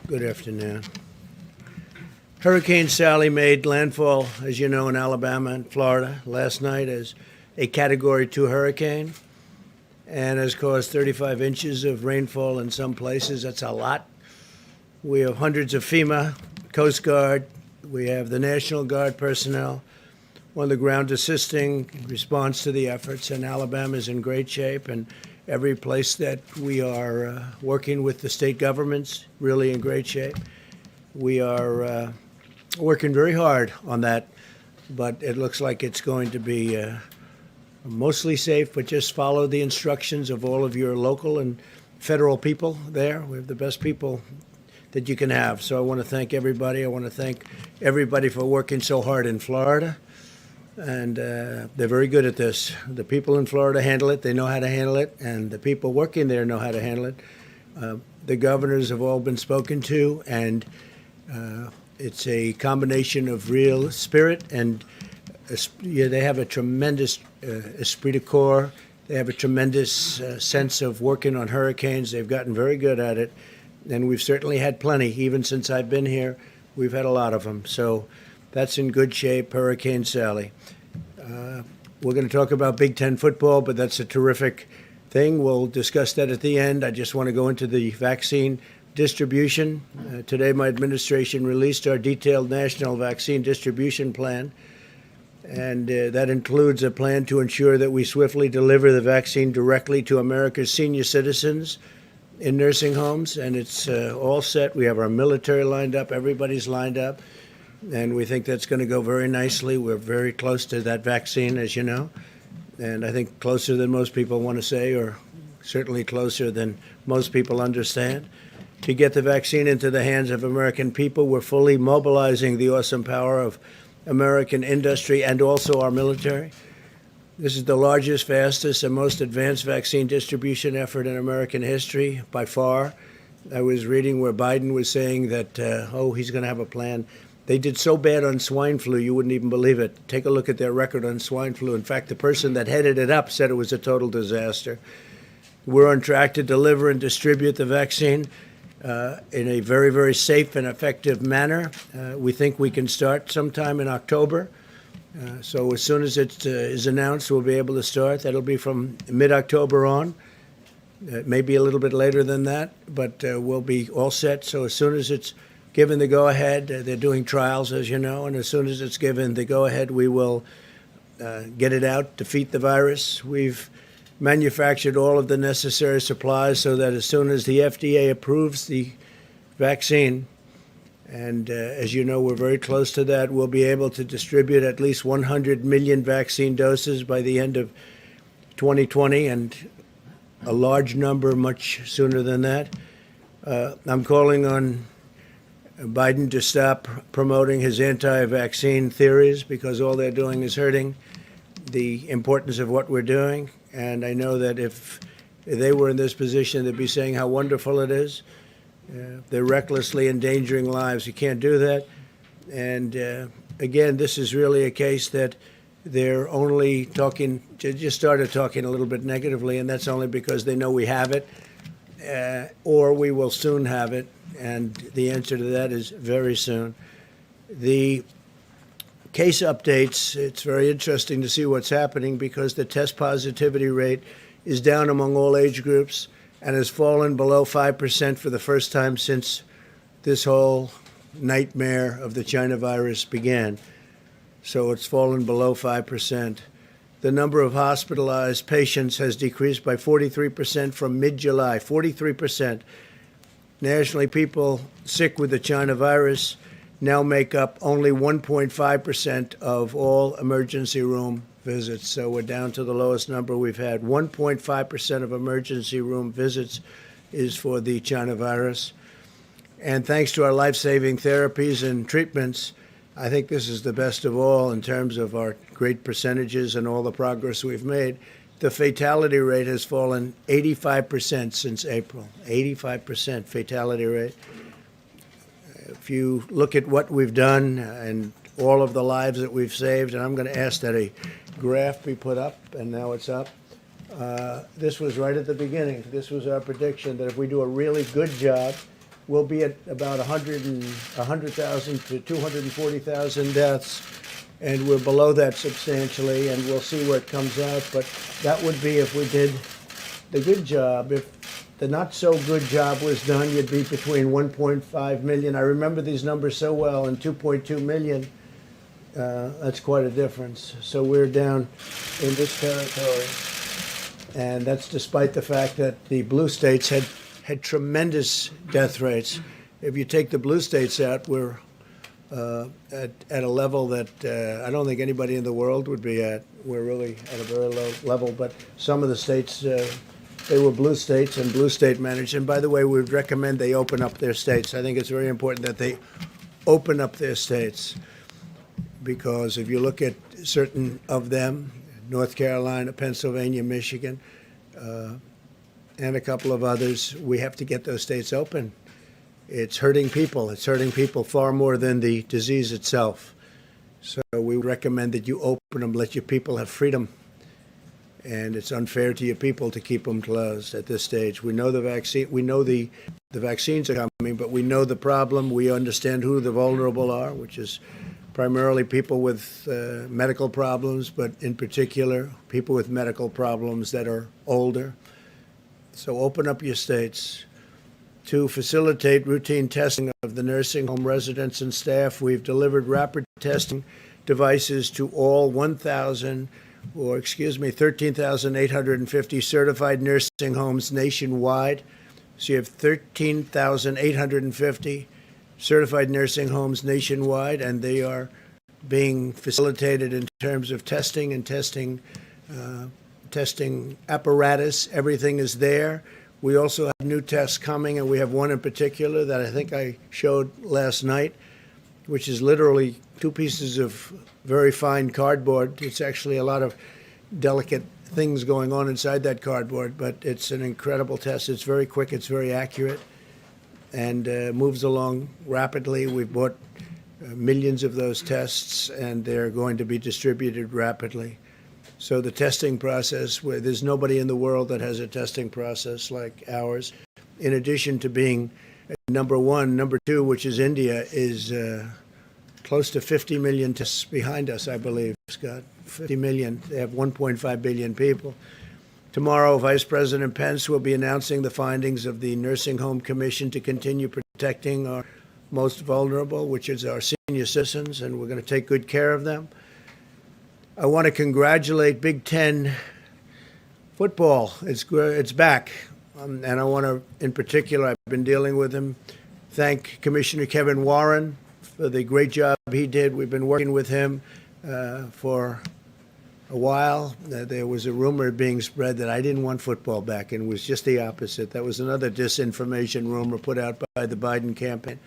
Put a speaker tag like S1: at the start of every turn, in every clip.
S1: Good afternoon. Hurricane Sally made landfall, as you know, in Alabama and Florida last night as a Category 2 hurricane and has caused 35 inches of rainfall in some places. That's a lot. We have hundreds of FEMA, Coast Guard. We have the National Guard personnel on the ground assisting response to the efforts, and Alabama is in great shape. And every place that we are working with the state governments, really in great shape. We are working very hard on that, but it looks like it's going to be mostly safe, but just follow the instructions of all of your local and federal people there. We have the best people that you can have. So I want to thank everybody. I want to thank everybody for working so hard in Florida. And they're very good at this. The people in Florida handle it. They know how to handle it. And the people working there know how to handle it. The governors have all been spoken to. And it's a combination of real spirit. And they have a tremendous esprit de corps. They have a tremendous sense of working on hurricanes. They've gotten very good at it. And we've certainly had plenty. Even since I've been here, we've had a lot of them. So that's in good shape, Hurricane Sally. We're going to talk about Big Ten football, but that's a terrific thing. We'll discuss that at the end. I just want to go into the vaccine distribution. Today, my administration released our detailed national vaccine distribution plan, and that includes a plan to ensure that we swiftly deliver the vaccine directly to America's senior citizens in nursing homes, and it's all set. We have our military lined up. Everybody's lined up. And we think that's going to go very nicely. We're very close to that vaccine, as you know, and I think closer than most people want to say, or certainly closer than most people understand. To get the vaccine into the hands of American people, we're fully mobilizing the awesome power of American industry and also our military. This is the largest, fastest, and most advanced vaccine distribution effort in American history by far. I was reading where Biden was saying that, he's going to have a plan. They did so bad on swine flu, you wouldn't even believe it. Take a look at their record on swine flu. In fact, the person that headed it up said it was a total disaster. We're on track to deliver and distribute the vaccine in a very, very safe and effective manner. We think we can start sometime in October. So as soon as it is announced, we'll be able to start. That'll be from mid-October on. Maybe a little bit later than that, but we'll be all set. So as soon as it's given the go-ahead, they're doing trials, as you know, and as soon as it's given the go-ahead, we will get it out, defeat the virus. We've manufactured all of the necessary supplies so that as soon as the FDA approves the vaccine, and as you know, we're very close to that, we'll be able to distribute at least 100 million vaccine doses by the end of 2020, and a large number much sooner than that. I'm calling on Biden to stop promoting his anti-vaccine theories because all they're doing is hurting the importance of what we're doing. And I know that if they were in this position, they'd be saying how wonderful it is. They're recklessly endangering lives. You can't do that. And again, this is really a case that they're only talking, just started talking a little bit negatively, and that's only because they know we have it, or we will soon have it. And the answer to that is very soon. The case updates, it's very interesting to see what's happening because the test positivity rate is down among all age groups and has fallen below 5% for the first time since this whole nightmare of the China virus began. So it's fallen below 5%. The number of hospitalized patients has decreased by 43% from mid-July, 43%. Nationally, people sick with the China virus now make up only 1.5% of all emergency room visits. So we're down to the lowest number we've had. 1.5% of emergency room visits is for the China virus. And thanks to our life-saving therapies and treatments, I think this is the best of all in terms of our great percentages and all the progress we've made. The fatality rate has fallen 85% since April, 85% fatality rate. If you look at what we've done and all of the lives that we've saved, and I'm going to ask that a graph be put up, and now it's up. This was right at the beginning. This was our prediction that if we do a really good job we'll be at about 100,000 to 240,000 deaths, and we're below that substantially, and we'll see where it comes out. But that would be if we did the good job. If the not-so-good job was done, you'd be between 1.5 million. I remember these numbers so well, and 2.2 million. That's quite a difference. So we're down in this territory. And that's despite the fact that the blue states had tremendous death rates. If you take the blue states out, we're at a level that I don't think anybody in the world would be at. We're really at a very low level. But some of the states, they were blue states and blue state managed. And by the way, we would recommend they open up their states. I think it's very important that they open up their states, because if you look at certain of them, North Carolina, Pennsylvania, Michigan, and a couple of others, we have to get those states open. It's hurting people. It's hurting people far more than the disease itself. So we recommend that you open them, let your people have freedom. And it's unfair to your people to keep them closed at this stage. We know the vaccine. We know the vaccines are coming, but we know the problem. We understand who the vulnerable are, which is primarily people with medical problems, but in particular, people with medical problems that are older. So open up your states. To facilitate routine testing of the nursing home residents and staff, we've delivered rapid testing devices to all 13,850 certified nursing homes nationwide. So you have 13,850 certified nursing homes nationwide, and they are being facilitated in terms of testing and testing apparatus. Everything is there. We also have new tests coming, and we have one in particular that I think I showed last night, which is literally 2 pieces of very fine cardboard. It's actually a lot of delicate things going on inside that cardboard, but it's an incredible test. It's very quick, it's very accurate, and moves along rapidly. We've bought millions of those tests, and they're going to be distributed rapidly. So the testing process, where there's nobody in the world that has a testing process like ours, in addition to being number one, number two, which is India, is close to 50 million tests behind us, I believe, Scott. 50 million. They have 1.5 billion people. Tomorrow, Vice President Pence will be announcing the findings of the Nursing Home Commission to continue protecting our most vulnerable, which is our senior citizens, and we're going to take good care of them. I want to congratulate Big Ten football. It's back. And I want to, in particular, I've been dealing with him, thank Commissioner Kevin Warren for the great job he did. We've been working with him for a while. There was a rumor being spread that I didn't want football back, and it was just the opposite. That was another disinformation rumor put out by the Biden campaign,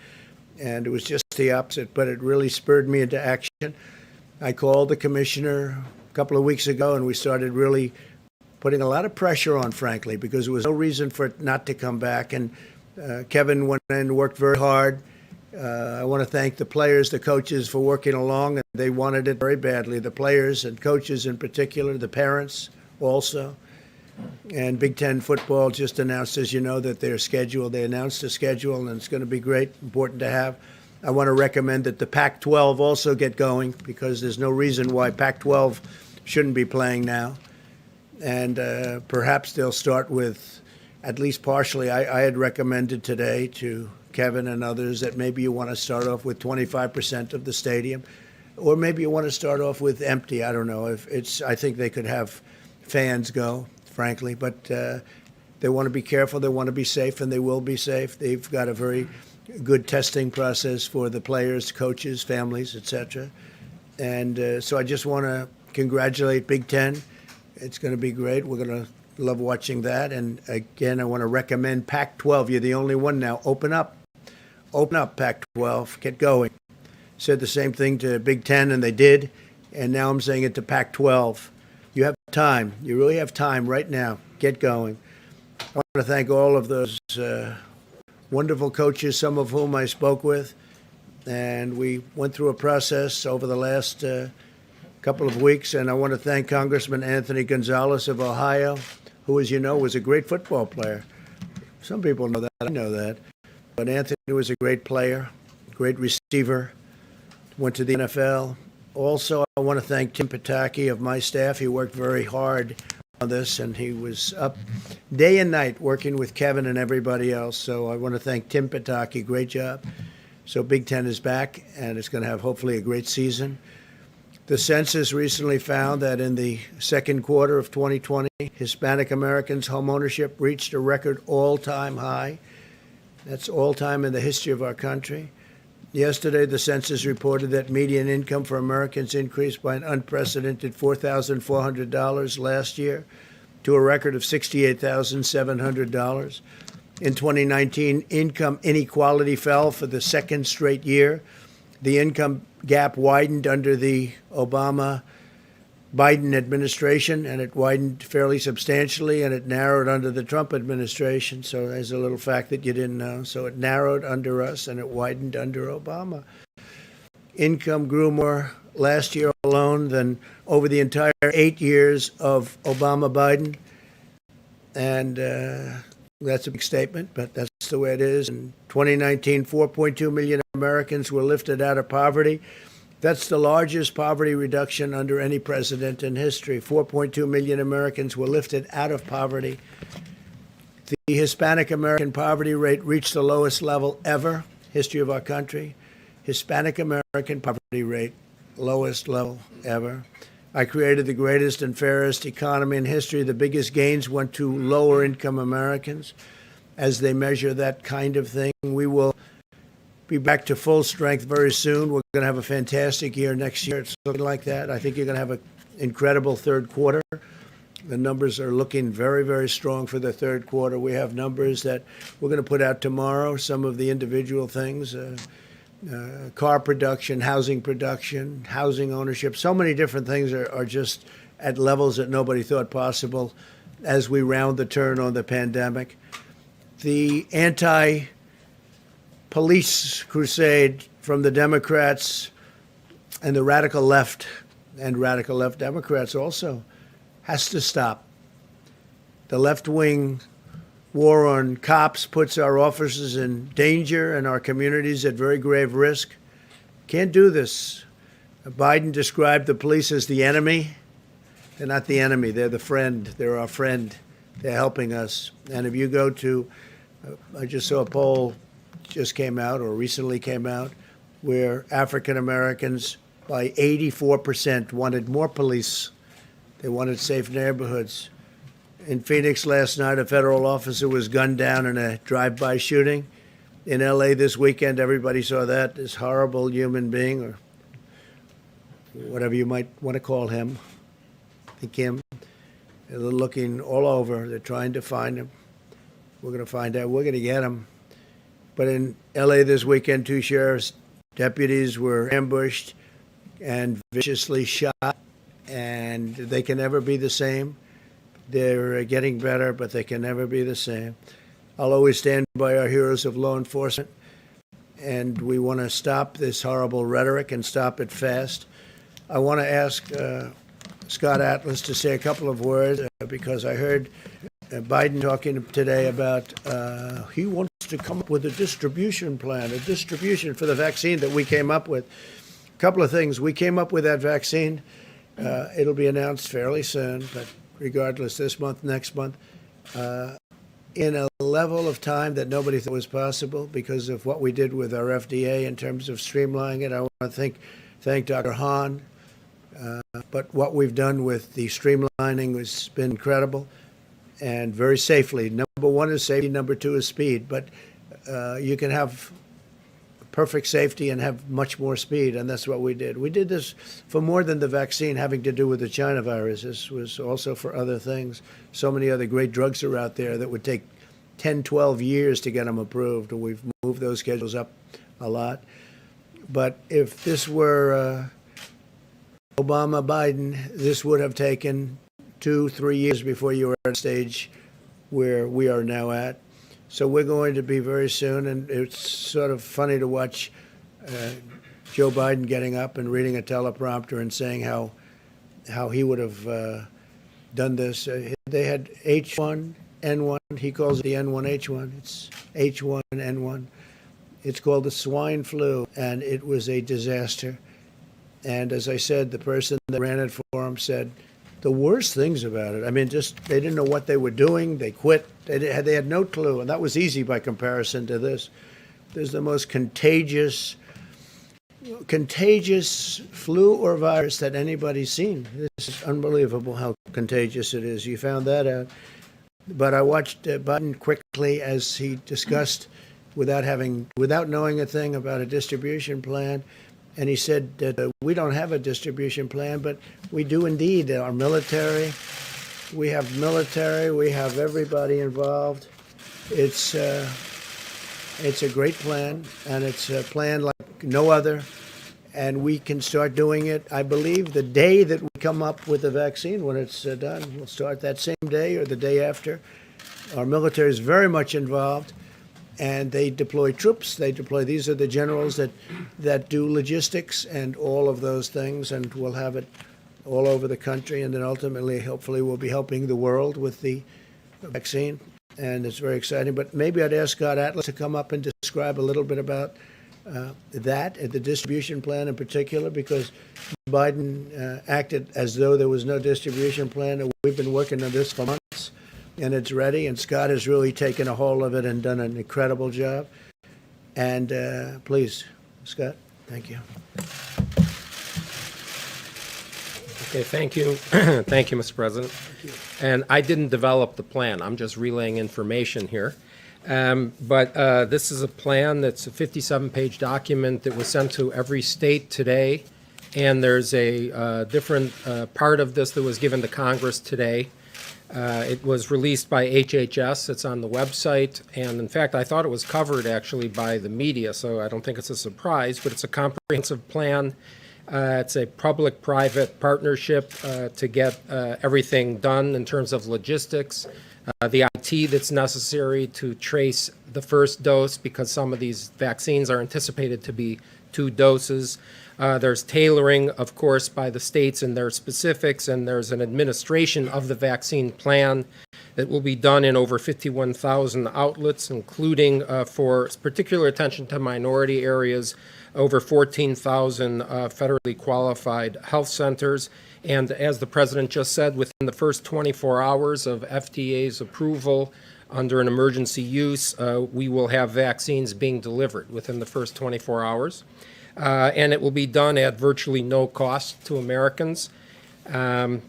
S1: and it was just the opposite, but it really spurred me into action. I called the commissioner a couple of weeks ago, and we started really putting a lot of pressure on, frankly, because there was no reason for it not to come back. And Kevin went in and worked very hard. I want to thank the players, the coaches for working along, and they wanted it very badly. The players and coaches in particular, the parents also. And Big Ten football just announced, as you know, that they're scheduled. They announced a schedule, and it's going to be great, important to have. I want to recommend that the Pac-12 also get going, because there's no reason why Pac-12 shouldn't be playing now. And perhaps they'll start with, at least partially, I had recommended today to Kevin and others that maybe you want to start off with 25% of the stadium, or maybe you want to start off with empty. I don't know. I think they could have fans go, frankly, but they want to be careful. They want to be safe, and they will be safe. They've got a very good testing process for the players, coaches, families, etc. And so I just want to congratulate Big Ten. It's going to be great. We're going to love watching that. And again, I want to recommend Pac-12. You're the only one now. Open up. Open up, Pac-12. Get going. Said the same thing to Big Ten, and they did. And now I'm saying it to Pac-12. You have time. You really have time right now. Get going. I want to thank all of those wonderful coaches, some of whom I spoke with, and we went through a process over the last couple of weeks. And I want to thank Congressman Anthony Gonzalez of Ohio, who, as you know, was a great football player. Some people know that. I know that. But Anthony was a great player, great receiver, went to the NFL. Also, I want to thank Tim Pataki of my staff. He worked very hard on this, and he was up day and night working with Kevin and everybody else. So I want to thank Tim Pataki. Great job. So Big Ten is back, and it's going to have hopefully a great season. The census recently found that in the second quarter of 2020, Hispanic Americans' home ownership reached a record all-time high. That's all-time in the history of our country. Yesterday, the census reported that median income for Americans increased by an unprecedented $4,400 last year to a record of $68,700. In 2019, income inequality fell for the second straight year. The income gap widened under the Obama-Biden administration, and it widened fairly substantially, and it narrowed under the Trump administration. So there's a little fact that you didn't know. So it narrowed under us, and it widened under Obama. Income grew more last year alone than over the entire 8 years of Obama-Biden. And that's a big statement, but that's the way it is. In 2019, 4.2 million Americans were lifted out of poverty. That's the largest poverty reduction under any president in history. 4.2 million Americans were lifted out of poverty. The Hispanic American poverty rate reached the lowest level ever, history of our country. Hispanic American poverty rate, lowest level ever. I created the greatest and fairest economy in history. The biggest gains went to lower income Americans. As they measure that kind of thing, we will be back to full strength very soon. We're going to have a fantastic year next year. It's looking like that. I think you're going to have an incredible third quarter. The numbers are looking very, very strong for the third quarter. We have numbers that we're going to put out tomorrow, some of the individual things, car production, housing ownership. So many different things are just at levels that nobody thought possible as we round the turn on the pandemic. The anti-police crusade from the Democrats and the radical left, and radical left Democrats also, has to stop. The left-wing war on cops puts our officers in danger and our communities at very grave risk. Can't do this. Biden described the police as the enemy. They're not the enemy. They're the friend. They're our friend. They're helping us. And if you go to, I just saw a poll just came out or recently came out where African Americans by 84% wanted more police. They wanted safe neighborhoods. In Phoenix last night, a federal officer was gunned down in a drive-by shooting. In L.A. this weekend, everybody saw that. This horrible human being, or whatever you might want to call him, I think him. They're looking all over. They're trying to find him. We're going to find out. We're going to get him. But in L.A. this weekend, 2 sheriff's deputies were ambushed and viciously shot, and they can never be the same. They're getting better, but they can never be the same. I'll always stand by our heroes of law enforcement, and we want to stop this horrible rhetoric and stop it fast. I want to ask Scott Atlas to say a couple of words because I heard Biden talking today about he wants to come up with a distribution plan, a distribution for the vaccine that we came up with. A couple of things. We came up with that vaccine. It'll be announced fairly soon, but regardless, this month, next month, in a level of time that nobody thought was possible because of what we did with our FDA in terms of streamlining it. I want to thank Dr. Hahn. But what we've done with the streamlining has been incredible and very safely. Number one is safety. Number two is speed. But you can have perfect safety and have much more speed, and that's what we did. We did this for more than the vaccine having to do with the China virus. This was also for other things. So many other great drugs are out there that would take 10, 12 years to get them approved, and we've moved those schedules up a lot. But if this were Obama, Biden, this would have taken 2-3 years before you were at a stage where we are now at. So we're going to be very soon, and it's sort of funny to watch Joe Biden getting up and reading a teleprompter and saying how he would have done this. They had H1N1. He calls it the N1H1. It's H1N1. It's called the swine flu, and it was a disaster. And as I said, the person that ran it for him said the worst things about it. I mean, just they didn't know what they were doing. They quit. They had no clue, and that was easy by comparison to this. There's the most contagious flu or virus that anybody's seen. This is unbelievable how contagious it is. You found that out. But I watched Biden quickly as he discussed without knowing a thing about a distribution plan. And he said that we don't have a distribution plan, but we do indeed. Our military, we have everybody involved. It's a great plan, and it's a plan like no other. And we can start doing it, I believe, the day that we come up with the vaccine, when it's done. We'll start that same day or the day after. Our military is very much involved. And they deploy troops. These are the generals that do logistics and all of those things, and we'll have it all over the country. And then ultimately, hopefully, we'll be helping the world with the vaccine. And it's very exciting. But maybe I'd ask Scott Atlas to come up and describe a little bit about the distribution plan in particular, because Biden acted as though there was no distribution plan. And we've been working on this for months. And it's ready, and Scott has really taken a hold of it and done an incredible job. And please, Scott, thank you.
S2: Okay, thank you. Thank you, Mr. President. And I didn't develop the plan. I'm just relaying information here. But this is a plan that's a 57-page document that was sent to every state today. And there's a different part of this that was given to Congress today. It was released by HHS. It's on the website. And in fact, I thought it was covered actually by the media, so I don't think it's a surprise, but it's a comprehensive plan. It's a public-private partnership to get everything done in terms of logistics, the IT that's necessary to trace the first dose, because some of these vaccines are anticipated to be 2 doses. There's tailoring, of course, by the states and their specifics, and there's an administration of the vaccine plan that will be done in over 51,000 outlets, including for particular attention to minority areas, over 14,000 federally qualified health centers. And as the President just said, within the first 24 hours of FDA's approval under an emergency use, we will have vaccines being delivered within the first 24 hours. And it will be done at virtually no cost to Americans. And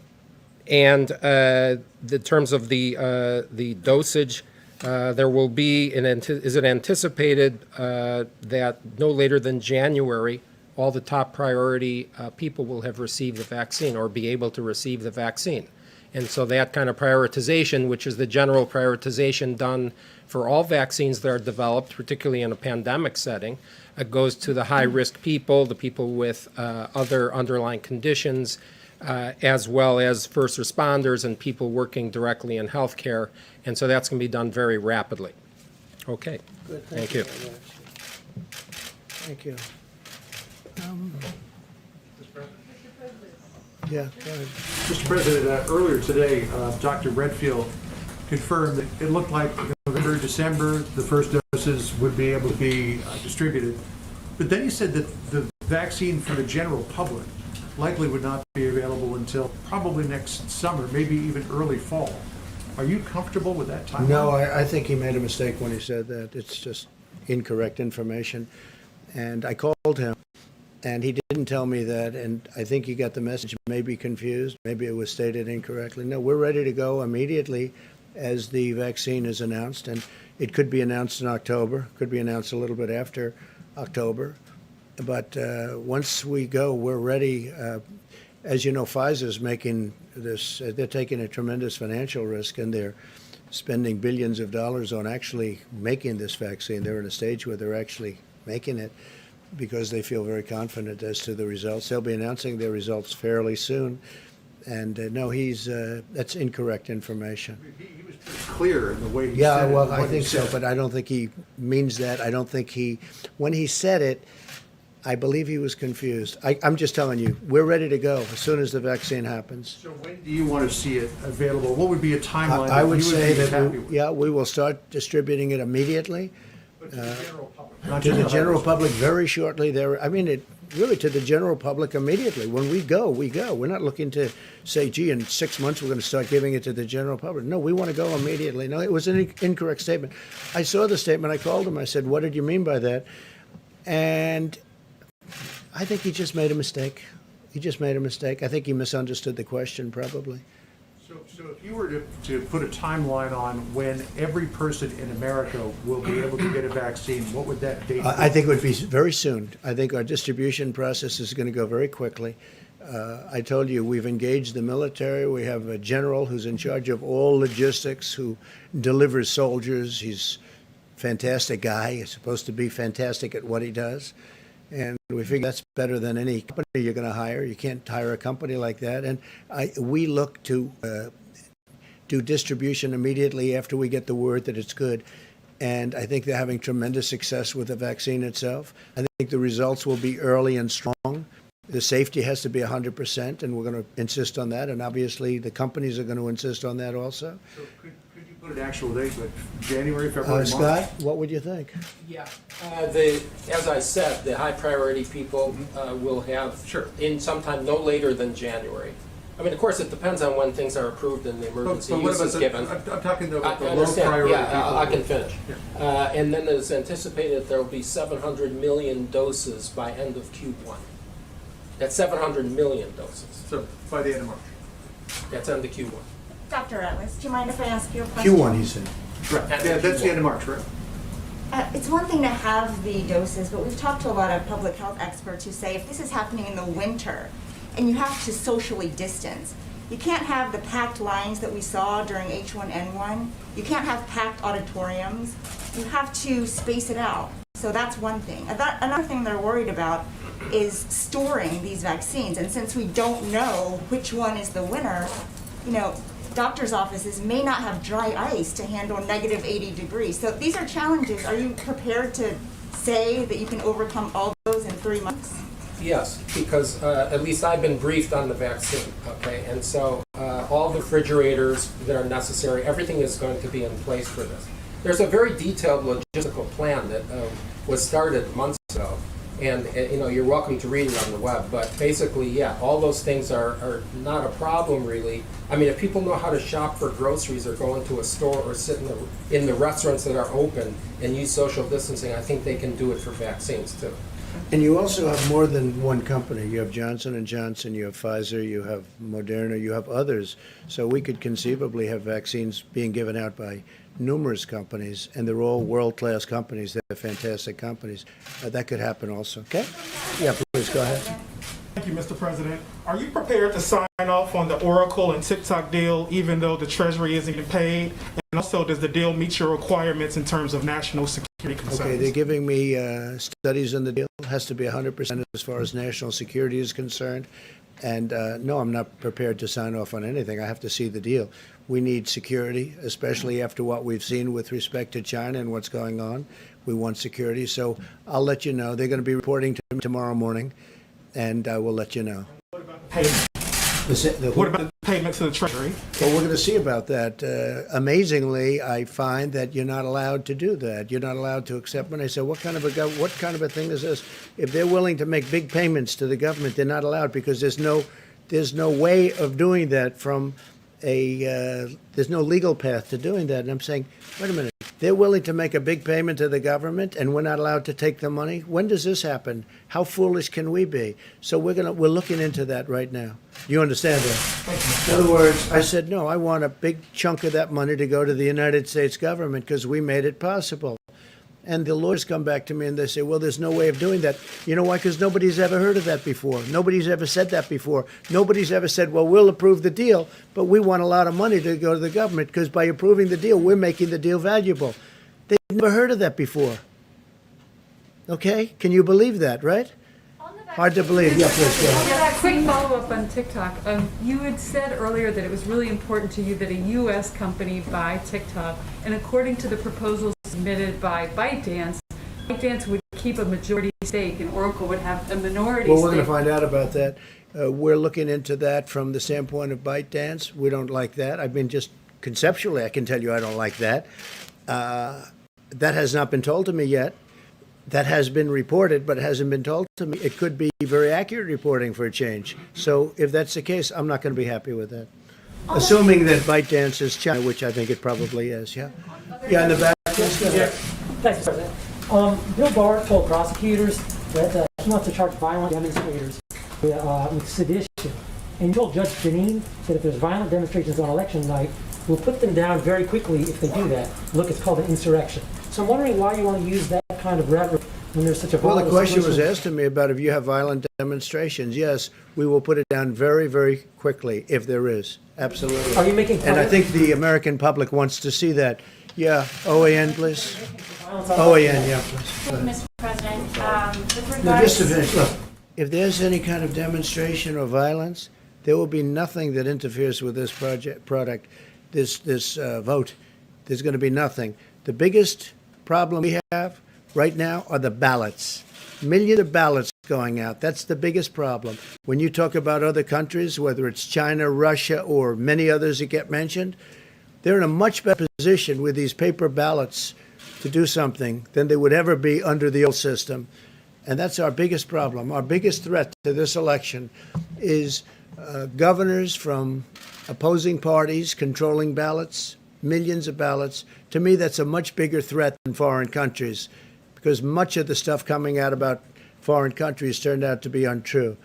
S2: in terms of the dosage, there will be, is it anticipated that no later than January, all the top priority people will have received the vaccine or be able to receive the vaccine. And so that kind of prioritization, which is the general prioritization done for all vaccines that are developed, particularly in a pandemic setting, goes to the high-risk people, the people with other underlying conditions, as well as first responders and people working directly in healthcare. And so that's going to be done very rapidly. Okay.
S1: Good.
S2: Thank you.
S1: Thank you. Yeah, go ahead.
S3: Mr. President, earlier today, Dr. Redfield confirmed that it looked like November, December, the first doses would be able to be distributed. But then he said that the vaccine for the general public likely would not be available until probably next summer, maybe even early fall. Are you comfortable with that timeline?
S1: No, I think he made a mistake when he said that. It's just incorrect information. And I called him, and he didn't tell me that, and I think he got the message, maybe confused, maybe it was stated incorrectly. No, we're ready to go immediately as the vaccine is announced, and it could be announced in October, could be announced a little bit after October. But once we go, we're ready. As you know, Pfizer's making this, they're taking a tremendous financial risk, and they're spending billions of dollars on actually making this vaccine. They're in a stage where they're actually making it because they feel very confident as to the results. They'll be announcing their results fairly soon. And no, that's incorrect information.
S3: He was pretty clear in the way he said it.
S1: Yeah, well, I think so, but I don't think he means that. I don't think when he said it, I believe he was confused. I'm just telling you, we're ready to go as soon as the vaccine happens.
S3: So when do you want to see it available? What would be a timeline
S1: I would
S3: that you
S1: say
S3: would be
S1: that
S3: happy with?
S1: we will start distributing it immediately.
S3: But to the general public. not
S1: To
S3: just
S1: the
S3: the
S1: general
S3: highways.
S1: public very shortly there. I mean, it really to the general public immediately. When we go, we go. We're not looking to say, gee, in 6 months we're going to start giving it to the general public. No, we want to go immediately. No, it was an incorrect statement. I saw the statement. I called him. I said, what did you mean by that? And I think he just made a mistake. He just made a mistake. I think he misunderstood the question, probably.
S3: So if you were to put a timeline on when every person in America will be able to get a vaccine, what would that date be?
S1: I think it would be very soon. I think our distribution process is going to go very quickly. I told you we've engaged the military. We have a general who's in charge of all logistics who delivers soldiers. He's a fantastic guy. He's supposed to be fantastic at what he does. And we figure that's better than any company you're going to hire. You can't hire a company like that. And we look to do distribution immediately after we get the word that it's good. And I think they're having tremendous success with the vaccine itself. I think the results will be early and strong. The safety has to be 100%, and we're going to insist on that. And obviously, the companies are going to insist on that also.
S3: So could you put an actual date, like January, February, March?
S1: Scott, what would you think?
S2: Yeah, as I said, the high priority people will have
S3: Sure.
S2: in sometime no later than January. I mean, of course, it depends on when things are approved and the emergency
S3: But what
S2: use
S3: about
S2: is given.
S3: I'm talking about the low
S2: understand.
S3: priority
S2: Yeah,
S3: people.
S2: I can finish.
S3: Yeah.
S2: And then it's anticipated there will be 700 million doses by end of Q1. That's 700 million doses.
S3: So by the end of March.
S2: That's end of Q1.
S4: Dr. Atlas, do you mind if I ask you a question?
S1: Q1, he said.
S3: Right, yeah, that's the end of March, right?
S4: It's one thing to have the doses, but we've talked to a lot of public health experts who say if this is happening in the winter and you have to socially distance, you can't have the packed lines that we saw during H1N1. You can't have packed auditoriums. You have to space it out. So that's one thing. Another thing they're worried about is storing these vaccines. And since we don't know which one is the winner, doctors' offices may not have dry ice to handle negative 80 degrees. So these are challenges. Are you prepared to say that you can overcome all those in 3 months?
S2: Yes, because at least I've been briefed on the vaccine, okay? And so all the refrigerators that are necessary, everything is going to be in place for this. There's a very detailed logistical plan that was started months ago. And you're welcome to read it on the web, but basically, yeah, all those things are not a problem really. I mean, if people know how to shop for groceries or go into a store or sit in the restaurants that are open and use social distancing, I think they can do it for vaccines too.
S1: And you also have more than one company. You have Johnson & Johnson, you have Pfizer, you have Moderna, you have others. So we could conceivably have vaccines being given out by numerous companies, and they're all world-class companies. They're fantastic companies. That could happen also. Okay? Yeah, please go ahead.
S5: Thank you, Mr. President. Are you prepared to sign off on the Oracle and TikTok deal even though the Treasury isn't getting paid? And also, does the deal meet your requirements in terms of national security concerns?
S1: Okay, they're giving me studies on the deal. It has to be 100% as far as national security is concerned. And no, I'm not prepared to sign off on anything. I have to see the deal. We need security, especially after what we've seen with respect to China and what's going on. We want security. So I'll let you know. They're going to be reporting to me tomorrow morning, and I will let you know.
S5: What about the payment? What about the payment to the Treasury?
S1: Well, we're going to see about that. Amazingly, I find that you're not allowed to do that. You're not allowed to accept money. So what kind of a thing is this? If they're willing to make big payments to the government, they're not allowed because there's no way of doing that from there's no legal path to doing that. And I'm saying, wait a minute. They're willing to make a big payment to the government, and we're not allowed to take the money. When does this happen? How foolish can we be? So we're looking into that right now. You understand that? In other words, I said no. I want a big chunk of that money to go to the United States government because we made it possible. And the lawyers come back to me and they say, well, there's no way of doing that. You know why? Because nobody's ever heard of that before. Nobody's ever said that before. Nobody's ever said, well, we'll approve the deal, but we want a lot of money to go to the government because by approving the deal, we're making the deal valuable. They've never heard of that before. Okay? Can you believe that, right? Hard to believe. Yeah, please go ahead.
S6: Yeah, a quick follow-up on TikTok. You had said earlier that it was really important to you that a U.S. company buy TikTok, and according to the proposals submitted by ByteDance would keep a majority stake, and Oracle would have a minority stake.
S1: Well, we're going to find out about that. We're looking into that from the standpoint of ByteDance. We don't like that. I mean, just conceptually, I can tell you I don't like that. That has not been told to me yet. That has been reported, but it hasn't been told to me. It could be very accurate reporting for a change. So if that's the case, I'm not going to be happy with that. Assuming that ByteDance is China, which I think it probably is, yeah? Yeah, in the back. Yes, go ahead.
S7: Thanks, Mr. President. Bill Barr told prosecutors that he wants to charge violent demonstrators with sedition. And he told Judge Janine that if there's violent demonstrations on election night, we'll put them down very quickly if they do that. Look, it's called an insurrection. So I'm wondering why you want to use that kind of rhetoric when there's such a
S1: Well, the
S7: volatile
S1: question was
S7: situation.
S1: asked to me about if you have violent demonstrations. Yes, we will put it down very, very quickly if there is. Absolutely.
S7: Are you making
S1: And I
S7: plans?
S1: think the American public wants to see that. Yeah, OAN, please.
S7: Violence on
S1: OAN, yeah, please.
S8: Thank you, Mr. President. With
S1: No, just to
S8: regards,
S1: finish, look, if there's any kind of demonstration or violence, there will be nothing that interferes with this product, this vote. There's going to be nothing. The biggest problem we have right now are the ballots. Millions of ballots going out. That's the biggest problem. When you talk about other countries, whether it's China, Russia, or many others that get mentioned, they're in a much better position with these paper ballots to do something than they would ever be under the old system. And that's our biggest problem. Our biggest threat to this election is governors from opposing parties controlling ballots, millions of ballots. To me, that's a much bigger threat than foreign countries, because much of the stuff coming out about foreign countries turned out to be untrue.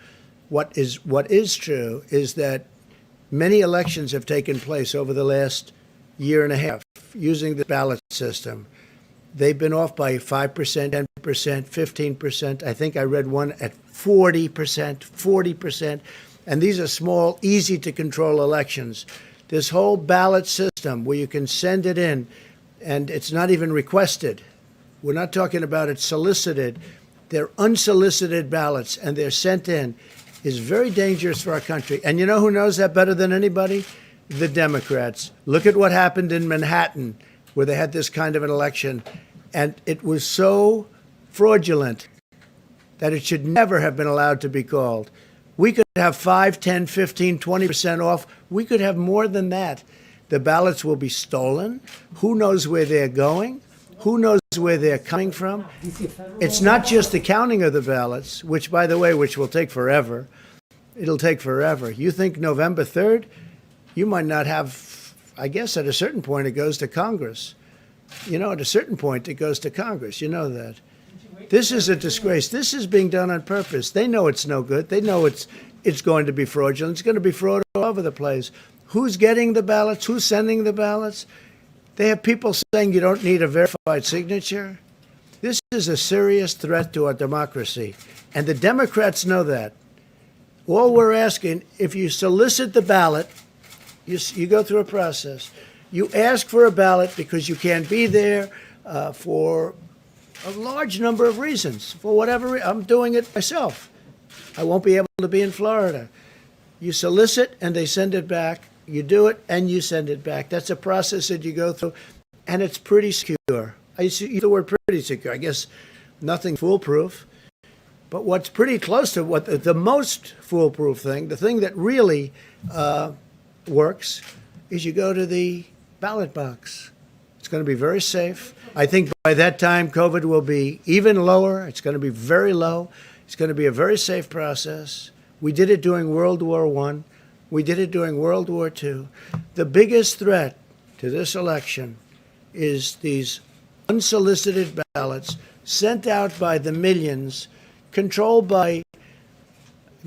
S1: What is true is that many elections have taken place over the last year and a half using the ballot system. They've been off by 5%, 10%, 15%. I think I read one at 40%. And these are small, easy to control elections. This whole ballot system where you can send it in and it's not even requested. We're not talking about it solicited. They're unsolicited ballots and they're sent in is very dangerous for our country. And you know who knows that better than anybody? The Democrats. Look at what happened in Manhattan where they had this kind of an election. And it was so fraudulent that it should never have been allowed to be called. We could have 5, 10, 15, 20% off. We could have more than that. The ballots will be stolen. Who knows where they're going? Who knows where they're coming from?
S7: Do you see a federal
S1: It's not just the counting of the ballots, which, by the way, which will take forever. It'll take forever. You think November 3rd? You might not have, I guess at a certain point it goes to Congress. You know, at a certain point it goes to Congress. You know that. This is a disgrace. This is being done on purpose. They know it's no good. They know it's going to be fraudulent. It's going to be fraud all over the place. Who's getting the ballots? Who's sending the ballots? They have people saying you don't need a verified signature. This is a serious threat to our democracy. And the Democrats know that. All we're asking, if you solicit the ballot, you go through a process. You ask for a ballot because you can't be there for a large number of reasons. For whatever I'm doing it myself. I won't be able to be in Florida. You solicit and they send it back. You do it and you send it back. That's a process that you go through, and it's pretty secure. I use the word pretty secure. I guess nothing foolproof. But what's pretty close to what the most foolproof thing, the thing that really works, is you go to the ballot box. It's going to be very safe. I think by that time, COVID will be even lower. It's going to be very low. It's going to be a very safe process. We did it during World War I. We did it during World War II. The biggest threat to this election is these unsolicited ballots sent out by the millions, controlled by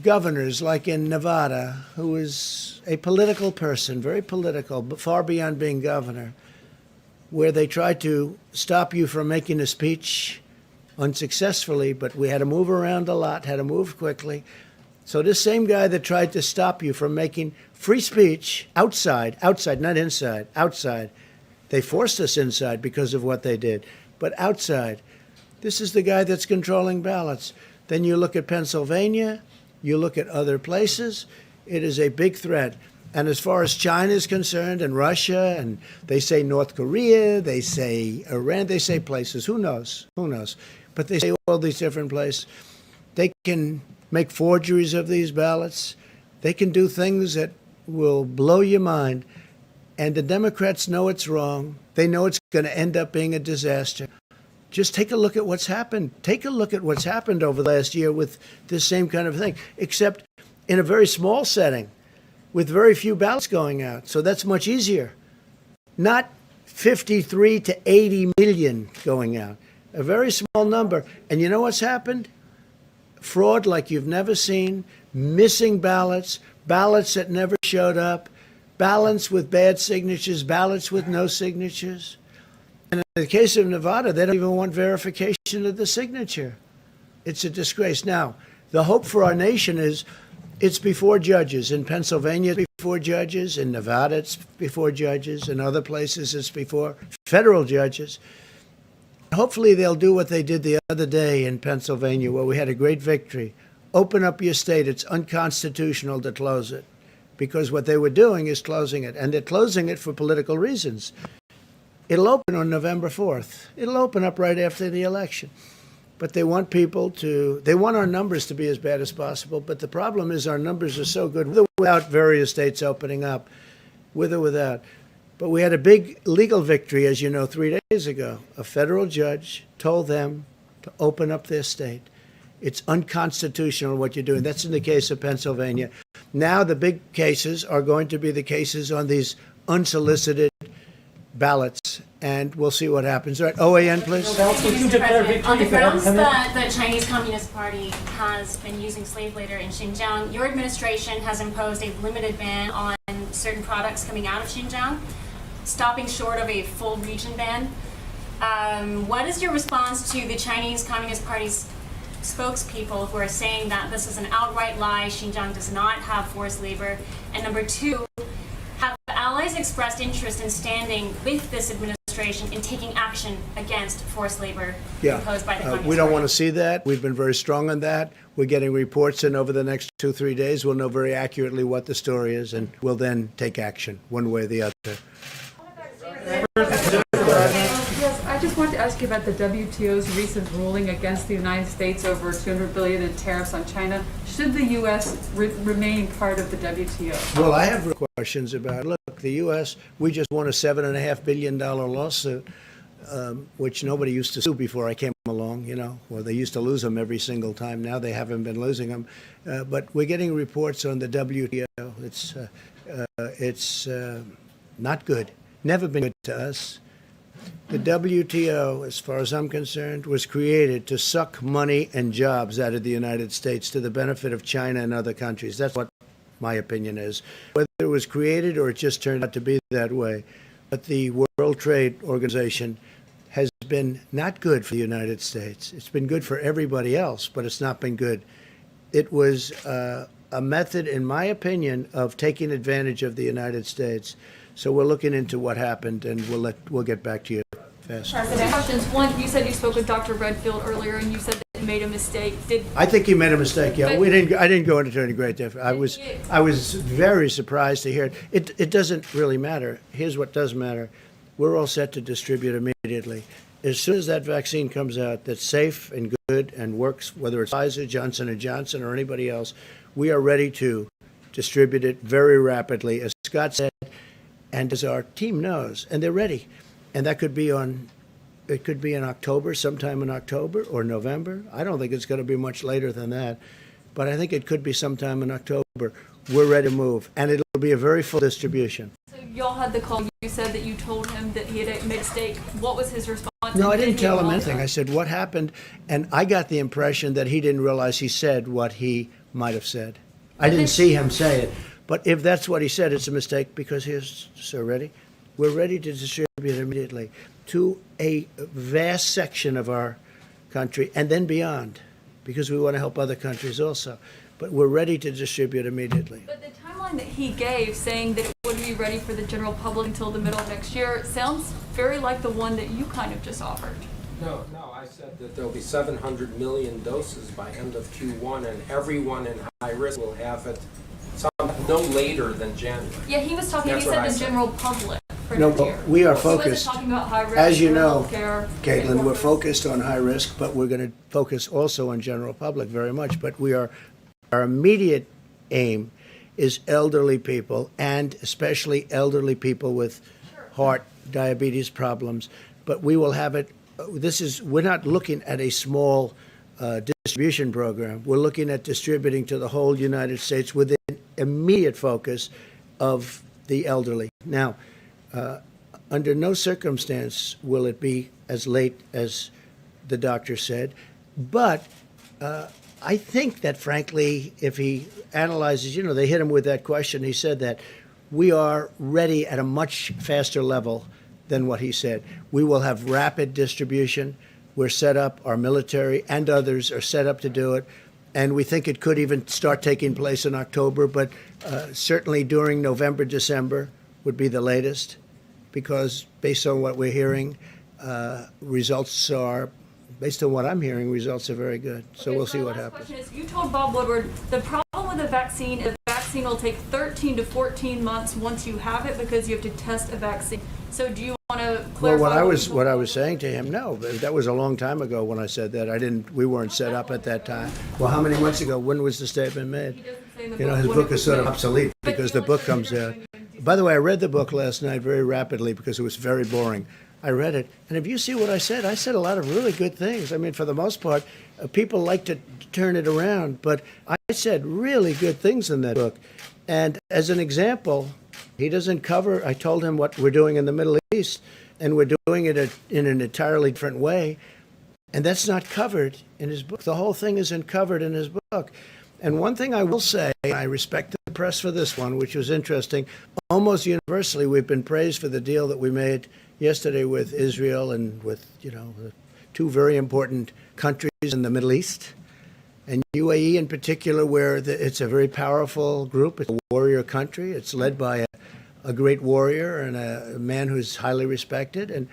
S1: governors like in Nevada, who is a political person, very political, but far beyond being governor, where they tried to stop you from making a speech unsuccessfully, but we had to move around a lot, had to move quickly. So this same guy that tried to stop you from making free speech outside, not inside, outside. They forced us inside because of what they did, but outside. This is the guy that's controlling ballots. Then you look at Pennsylvania, you look at other places, it is a big threat. And as far as China is concerned, and Russia, and they say North Korea, they say Iran, they say places, who knows? But they say all these different places. They can make forgeries of these ballots. They can do things that will blow your mind. And the Democrats know it's wrong. They know it's going to end up being a disaster. Just take a look at what's happened. Take a look at what's happened over the last year with this same kind of thing, except in a very small setting with very few ballots going out. So that's much easier. Not 53 to 80 million going out. A very small number. And you know what's happened? Fraud like you've never seen, missing ballots, ballots that never showed up, ballots with bad signatures, ballots with no signatures. And in the case of Nevada, they don't even want verification of the signature. It's a disgrace. Now, the hope for our nation is it's before judges. In Pennsylvania, it's before judges. In Nevada, it's before judges. In other places, it's before federal judges. Hopefully, they'll do what they did the other day in Pennsylvania, where we had a great victory. Open up your state. It's unconstitutional to close it, because what they were doing is closing it, and they're closing it for political reasons. It'll open on November 4th. It'll open up right after the election. But they want they want our numbers to be as bad as possible, but the problem is our numbers are so good, with or without various states opening up, with or without. But we had a big legal victory, as you know, 3 days ago. A federal judge told them to open up their state. It's unconstitutional what you're doing. That's in the case of Pennsylvania. Now the big cases are going to be the cases on these unsolicited ballots, and we'll see what happens. All right, OAN, please.
S8: Mr. President, on the grounds that the Chinese Communist Party has been using slave labor in Xinjiang, your administration has imposed a limited ban on certain products coming out of Xinjiang, stopping short of a full region ban. What is your response to the Chinese Communist Party's spokespeople who are saying that this is an outright lie, Xinjiang does not have forced labor? And number two, have allies expressed interest in standing with this administration in taking action against forced labor imposed by the Communist
S1: we don't
S8: Party?
S1: want to see that. We've been very strong on that. We're getting reports in over the next 2-3 days. We'll know very accurately what the story is, and we'll then take action one way or the other.
S6: Yes, I just wanted to ask you about the WTO's recent ruling against the United States over $200 billion in tariffs on China. Should the U.S. remain part of the WTO?
S1: Well, I have questions about it. Look, the U.S., we just won a $7.5 billion lawsuit, which nobody used to sue before I came along, you know. Well, they used to lose them every single time. Now they haven't been losing them. But we're getting reports on the WTO. It's not good. Never been good to us. The WTO, as far as I'm concerned, was created to suck money and jobs out of the United States to the benefit of China and other countries. That's what my opinion is. Whether it was created or it just turned out to be that way. But the World Trade Organization has been not good for the United States. It's been good for everybody else, but it's not been good. It was a method, in my opinion, of taking advantage of the United States. So we're looking into what happened, and we'll get back to you fast.
S9: Two questions. One, you said you spoke with Dr. Redfield earlier, and you said that he made a mistake.
S1: I think he made a mistake. Yeah,
S9: But-
S1: I didn't go into any great depth. I was very surprised to hear it. It doesn't really matter. Here's what does matter. We're all set to distribute immediately. As soon as that vaccine comes out that's safe and good and works, whether it's Pfizer, Johnson & Johnson, or anybody else, we are ready to distribute it very rapidly, as Scott said, and as our team knows, and they're ready. And that could be in October, sometime in October or November. I don't think it's going to be much later than that, but I think it could be sometime in October. We're ready to move, and it'll be a very full distribution.
S9: So y'all had the call. You said that you told him that he had made a mistake. What was his response?
S1: No, I
S9: And
S1: didn't
S9: did he
S1: tell him
S9: apologize?
S1: anything. I said, what happened? And I got the impression that he didn't realize he said what he might have said. I didn't see him say it. But if that's what he said, it's a mistake, because here's, sir, ready? We're ready to distribute immediately to a vast section of our country and then beyond, because we want to help other countries also. But we're ready to distribute immediately.
S9: But the timeline that he gave, saying that it wouldn't be ready for the general public until the middle of next year, sounds very like the one that you kind of just offered.
S2: No, I said that there'll be 700 million doses by end of Q1, and everyone in high risk will have it no later than January.
S9: Yeah, he was talking,
S2: That's
S9: he
S2: what
S9: said
S2: I
S9: the
S2: said.
S9: general public for
S1: No,
S9: next
S1: but
S9: year.
S1: we are
S9: He wasn't
S1: focused.
S9: talking about high risk
S1: As you
S9: or
S1: know,
S9: healthcare.
S1: Caitlin, we're focused on high risk, but we're going to focus also on general public very much. But our immediate aim is elderly people, and especially elderly people with heart, diabetes problems. But we will have it. We're not looking at a small distribution program. We're looking at distributing to the whole United States with an immediate focus of the elderly. Now, under no circumstance will it be as late as the doctor said, but I think that, frankly, if he analyzes, they hit him with that question. He said that we are ready at a much faster level than what he said. We will have rapid distribution. We're set up, our military and others are set up to do it. And we think it could even start taking place in October, but certainly during November, December would be the latest, because based on what we're hearing, results are, based on what I'm hearing, results are very good. So we'll see what happens.
S9: Question is, you told Bob Woodward the problem with the vaccine is the vaccine will take 13 to 14 months once you have it because you have to test a vaccine. So do you want to clarify?
S1: Well, what I was saying to him, no, that was a long time ago when I said that. We weren't set up at that time. Well, how many months ago? When was the statement made?
S9: He doesn't say in the
S1: His
S9: when
S1: book
S9: it
S1: is
S9: was
S1: sort of
S9: made.
S1: obsolete
S9: But
S1: because
S9: you
S1: the book
S9: listed
S1: comes
S9: your
S1: out.
S9: opinion.
S1: By the way, I read the book last night very rapidly because it was very boring. I read it, and if you see what I said a lot of really good things. I mean, for the most part, people like to turn it around, but I said really good things in that book. And as an example, he doesn't cover, I told him what we're doing in the Middle East, and we're doing it in an entirely different way, and that's not covered in his book. The whole thing isn't covered in his book. And one thing I will say, I respect the press for this one, which was interesting. Almost universally, we've been praised for the deal that we made yesterday with Israel and with, two very important countries in the Middle East, and UAE in particular, where it's a very powerful group. It's a warrior country. It's led by a great warrior and a man who's highly respected. And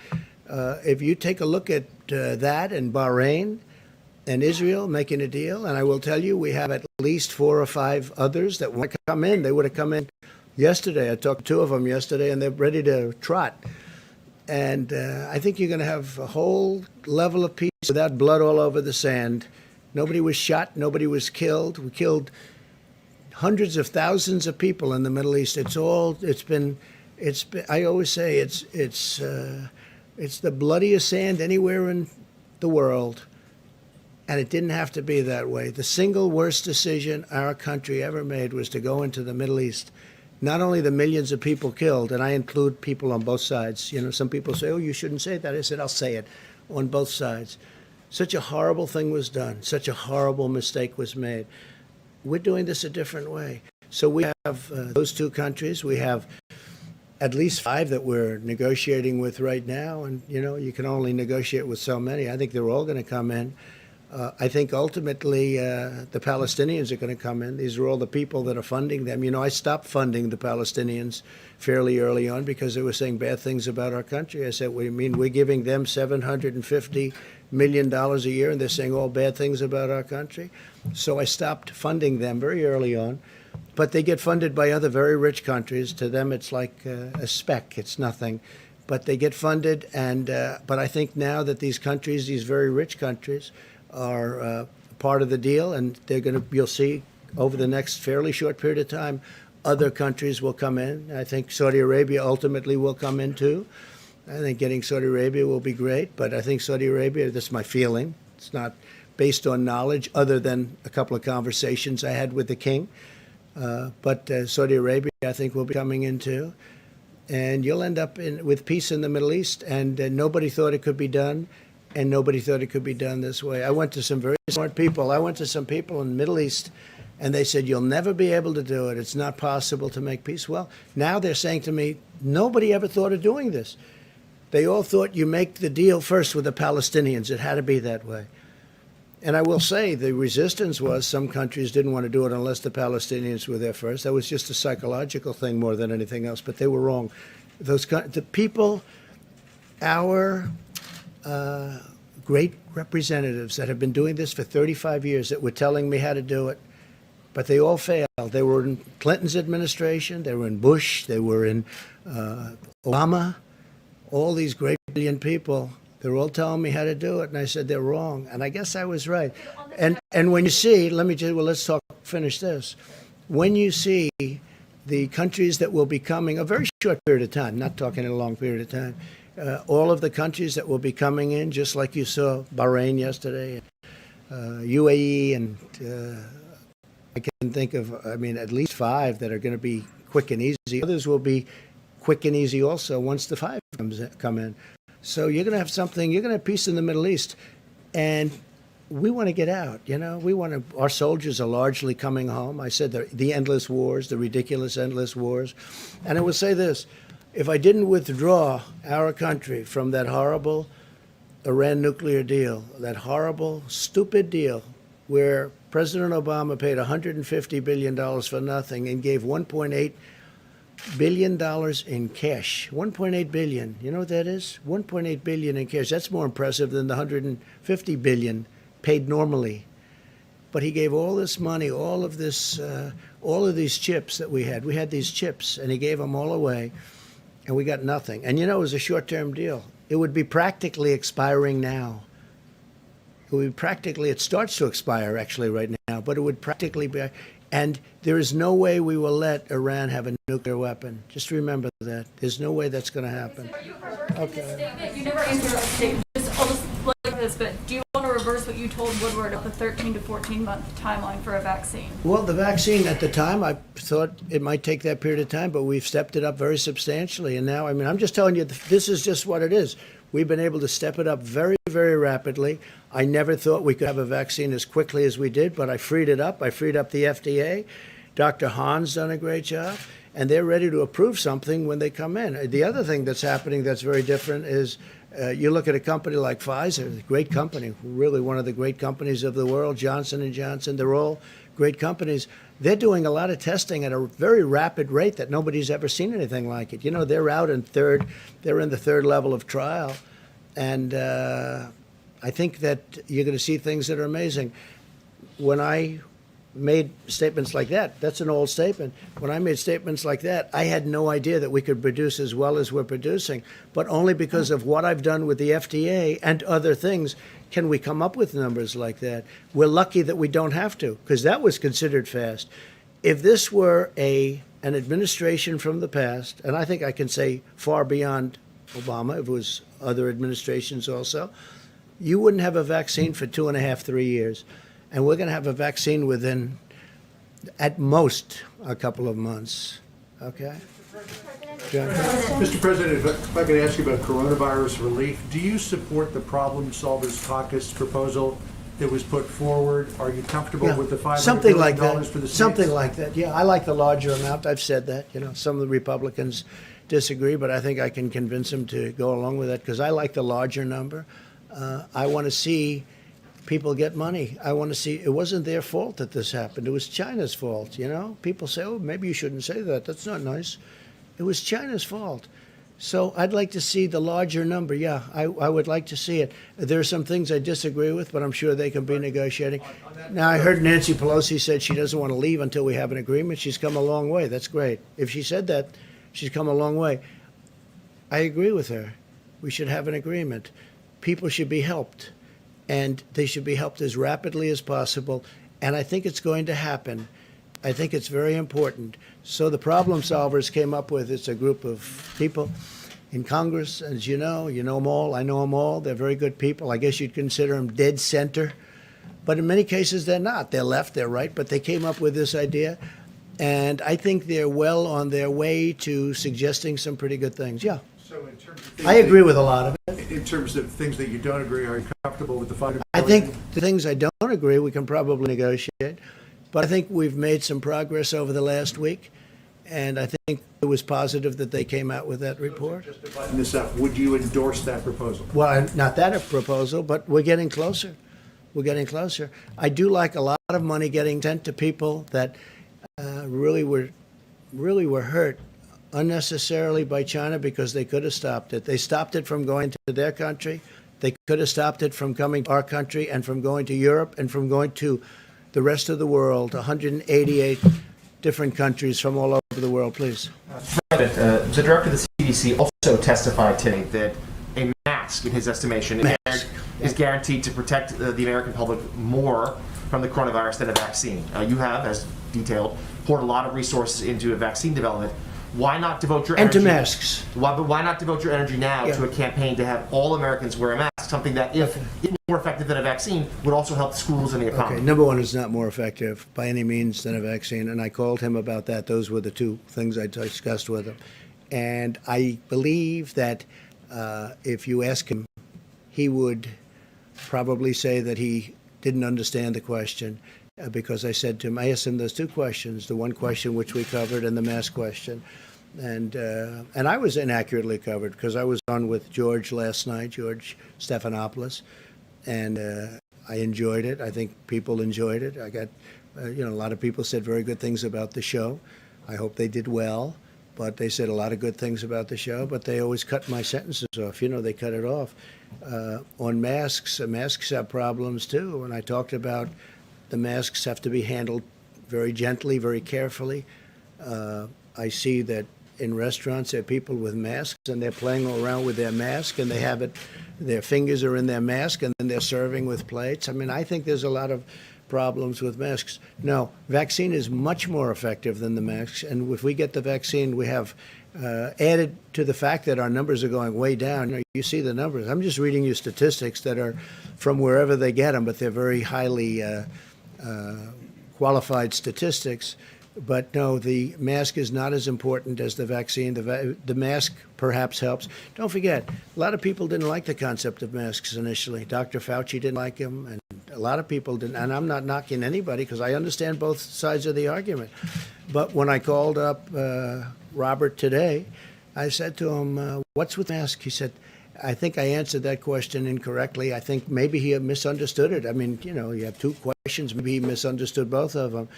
S1: if you take a look at that and Bahrain and Israel making a deal, and I will tell you, we have at least 4 or 5 others that want to come in. They would have come in yesterday. I talked to 2 of them yesterday, and they're ready to trot. And I think you're going to have a whole level of peace without blood all over the sand. Nobody was shot. Nobody was killed. We killed hundreds of thousands of people in the Middle East. It's been. I always say it's the bloodiest sand anywhere in the world. And it didn't have to be that way. The single worst decision our country ever made was to go into the Middle East. Not only the millions of people killed, and I include people on both sides. Some people say, oh, you shouldn't say that. I said, I'll say it, on both sides. Such a horrible thing was done. Such a horrible mistake was made. We're doing this a different way. So we have those 2 countries. We have at least 5 that we're negotiating with right now. And, you can only negotiate with so many. I think they're all going to come in. I think ultimately the Palestinians are going to come in. These are all the people that are funding them. I stopped funding the Palestinians fairly early on because they were saying bad things about our country. I said, what do you mean? We're giving them $750 million a year, and they're saying all bad things about our country? So I stopped funding them very early on. But they get funded by other very rich countries. To them, it's like a speck. It's nothing. But they get funded. But I think now that these countries, these very rich countries, are part of the deal, and you'll see over the next fairly short period of time, other countries will come in. I think Saudi Arabia ultimately will come in too. I think getting Saudi Arabia will be great, but I think Saudi Arabia, that's my feeling. It's not based on knowledge other than a couple of conversations I had with the king. But Saudi Arabia, I think, will be coming in too. And you'll end up with peace in the Middle East, and nobody thought it could be done. And nobody thought it could be done this way. I went to some very smart people. I went to some people in the Middle East, and they said, you'll never be able to do it. It's not possible to make peace. Well, now they're saying to me, nobody ever thought of doing this. They all thought you make the deal first with the Palestinians. It had to be that way. And I will say the resistance was some countries didn't want to do it unless the Palestinians were there first. That was just a psychological thing more than anything else, but they were wrong. The people, our great representatives that have been doing this for 35 years that were telling me how to do it, but they all failed. They were in Clinton's administration, they were in Bush, they were in Obama, all these great brilliant people. They're all telling me how to do it, and I said they're wrong, and I guess I was right. And when you see, let's finish this. when you see the countries that will be coming, a very short period of time, not talking a long period of time, all of the countries that will be coming in, just like you saw Bahrain yesterday, UAE, and I can think of, at least 5 that are going to be quick and easy. Others will be quick and easy also once the 5 come in. So you're going to have something, you're going to have peace in the Middle East. And we want to get out, our soldiers are largely coming home. I said the endless wars, the ridiculous endless wars. And I will say this, if I didn't withdraw our country from that horrible Iran nuclear deal, that horrible, stupid deal where President Obama paid $150 billion for nothing and gave $1.8 billion in cash. $1.8 billion. You know what that is? $1.8 billion in cash. That's more impressive than the $150 billion paid normally. But he gave all this money, all of these chips that we had. We had these chips, and he gave them all away, and we got nothing. And it was a short-term deal. It would be practically expiring now. It starts to expire actually right now, but it would practically be. And there is no way we will let Iran have a nuclear weapon. Just remember that. There's no way that's going to happen.
S9: Are you reversing this statement? You never answered a statement. I'll just like this, but do you want to reverse what you told Woodward of the 13 to 14 month timeline for a vaccine?
S1: Well, the vaccine at the time, I thought it might take that period of time, but we've stepped it up very substantially. And now, I'm just telling you, this is just what it is. We've been able to step it up very, very rapidly. I never thought we could have a vaccine as quickly as we did, but I freed it up. I freed up the FDA. Dr. Hahn's done a great job, and they're ready to approve something when they come in. The other thing that's happening that's very different is you look at a company like Pfizer, a great company, really one of the great companies of the world, Johnson & Johnson, they're all great companies. They're doing a lot of testing at a very rapid rate that nobody's ever seen anything like it. They're out in they're in the 3rd level of trial. And I think that you're going to see things that are amazing. When I made statements like that, that's an old statement. When I made statements like that, I had no idea that we could produce as well as we're producing. But only because of what I've done with the FDA and other things can we come up with numbers like that. We're lucky that we don't have to, because that was considered fast. If this were an administration from the past, and I think I can say far beyond Obama, if it was other administrations also, you wouldn't have a vaccine for 2.5, 3 years. And we're going to have a vaccine within, at most, a couple of months. Okay? John?
S3: Mr. President, if I could ask you about coronavirus relief, do you support the Problem Solvers Caucus proposal that was put forward? Are you comfortable with the $500 billion for the states?
S1: Something like that. Yeah, I like the larger amount. I've said that. Some of the Republicans disagree, but I think I can convince them to go along with that because I like the larger number. I want to see people get money. I want to see, it wasn't their fault that this happened. It was China's fault, People say, oh, maybe you shouldn't say that. That's not nice. It was China's fault. So I'd like to see the larger number. Yeah, I would like to see it. There are some things I disagree with, but I'm sure they can be negotiating. Now, I heard Nancy Pelosi said she doesn't want to leave until we have an agreement. She's come a long way. That's great. If she said that, she's come a long way. I agree with her. We should have an agreement. People should be helped, and they should be helped as rapidly as possible. And I think it's going to happen. I think it's very important. So the problem solvers came up with, it's a group of people in Congress, as you know them all, I know them all. They're very good people. I guess you'd consider them dead center. But in many cases, they're not. They're left, they're right, but they came up with this idea. And I think they're well on their way to suggesting some pretty good things. Yeah.
S3: So in terms of
S1: I agree with a lot of it.
S3: In terms of things that you don't agree, are you comfortable with the $500 billion?
S1: I think the things I don't agree, we can probably negotiate. But I think we've made some progress over the last week. And I think it was positive that they came out with that report.
S3: Just to button this up, would you endorse that proposal?
S1: Well, not that a proposal, but we're getting closer. We're getting closer. I do like a lot of money getting sent to people that really were hurt unnecessarily by China because they could have stopped it. They stopped it from going to their country. They could have stopped it from coming to our country and from going to Europe and from going to the rest of the world, 188 different countries from all over the world. Please.
S10: The director of the CDC also testified today that a mask, in his estimation, is guaranteed to protect the American public more from the coronavirus than a vaccine. You have, as detailed, poured a lot of resources into a vaccine development. Why not devote your
S1: And
S10: energy
S1: to masks.
S10: Why not devote your energy now
S1: Yeah.
S10: to a campaign to have all Americans wear a mask? Something that, if more effective than a vaccine, would also help the schools and the economy.
S1: Okay, number one, is not more effective by any means than a vaccine, and I called him about that. Those were the two things I discussed with him. And I believe that if you ask him, he would probably say that he didn't understand the question because I said to him, I asked him those two questions, the one question which we covered and the mask question. And I was inaccurately covered because I was on with George last night, George Stephanopoulos, and I enjoyed it. I think people enjoyed it. I got, a lot of people said very good things about the show. I hope they did well, but they said a lot of good things about the show, but they always cut my sentences off. They cut it off. On masks, masks have problems too. And I talked about the masks have to be handled very gently, very carefully. I see that in restaurants there are people with masks and they're playing around with their mask and they have it, their fingers are in their mask and then they're serving with plates. I mean, I think there's a lot of problems with masks. No, vaccine is much more effective than the masks. And if we get the vaccine, we have added to the fact that our numbers are going way down. You see the numbers. I'm just reading you statistics that are from wherever they get them, but they're very highly qualified statistics. But no, the mask is not as important as the vaccine. The mask perhaps helps. Don't forget, a lot of people didn't like the concept of masks initially. Dr. Fauci didn't like them, and a lot of people didn't. And I'm not knocking anybody because I understand both sides of the argument. But when I called up Robert today, I said to him, what's with masks? He said, I think I answered that question incorrectly. I think maybe he misunderstood it. I mean, you have two questions. Maybe he misunderstood both of them.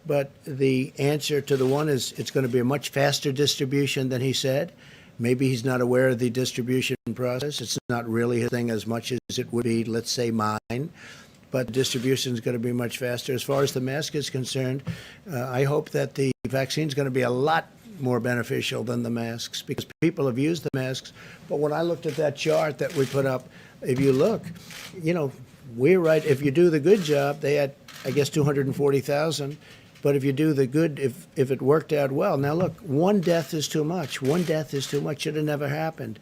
S1: But the answer to the one is it's going to be a much faster distribution than he said. Maybe he's not aware of the distribution process. It's not really his thing as much as it would be, let's say, mine. But distribution is going to be much faster. As far as the mask is concerned, I hope that the vaccine is going to be a lot more beneficial than the masks because people have used the masks. But when I looked at that chart that we put up, if you look, we're right. If you do the good job, they had, I guess, 240,000. But if you do the good, if it worked out well, now look, one death is too much. One death is too much. Should have never happened.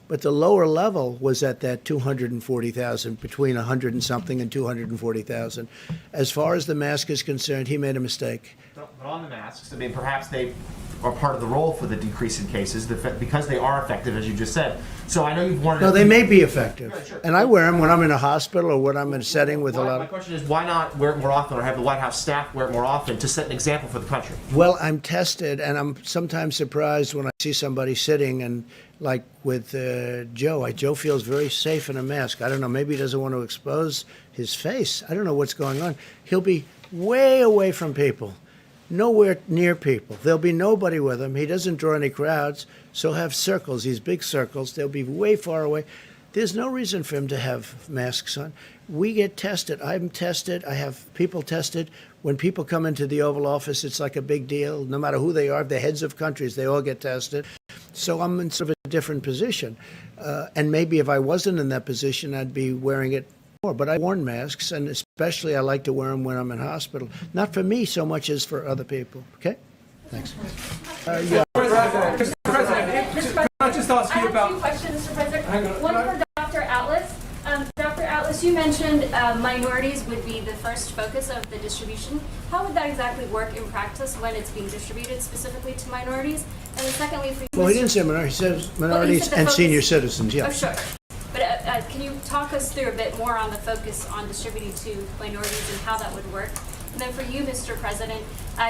S1: But the lower level was at that 240,000, between 100 and something and 240,000. As far as the mask is concerned, he made a mistake.
S10: But on the masks, I mean, perhaps they are part of the role for the decrease in cases because they are effective, as you just said. So I know you've wanted.
S1: No, they may be effective,
S10: Yeah, sure.
S1: and I wear them when I'm in a hospital or when I'm in a setting with a lot
S10: My
S1: of.
S10: question is, why not wear it more often, or have the White House staff wear it more often to set an example for the country?
S1: Well, I'm tested, and I'm sometimes surprised when I see somebody sitting and, like with Joe. Joe feels very safe in a mask. I don't know. Maybe he doesn't want to expose his face. I don't know what's going on. He'll be way away from people. Nowhere near people. There'll be nobody with him. He doesn't draw any crowds, so he'll have circles, these big circles. They'll be way far away. There's no reason for him to have masks on. We get tested. I'm tested. I have people tested. When people come into the Oval Office, it's like a big deal. No matter who they are, the heads of countries, they all get tested. So I'm in sort of a different position. And maybe if I wasn't in that position, I'd be wearing it more. But I worn masks, and especially I like to wear them when I'm in hospital. Not for me so much as for other people. Okay? Thanks. Yeah.
S11: Mr. President, can I just ask you
S9: I have
S11: about...
S9: two questions, Mr. President. One for Dr. Atlas. Dr. Atlas, you mentioned minorities would be the first focus of the distribution. How would that exactly work in practice when it's being distributed specifically to minorities? And then secondly, for you,
S1: Well, he didn't say minorities. He says minorities
S9: said the
S1: and
S9: focus-
S1: senior citizens, yeah.
S9: Oh, sure. But can you talk us through a bit more on the focus on distributing to minorities and how that would work? And then for you, Mr. President,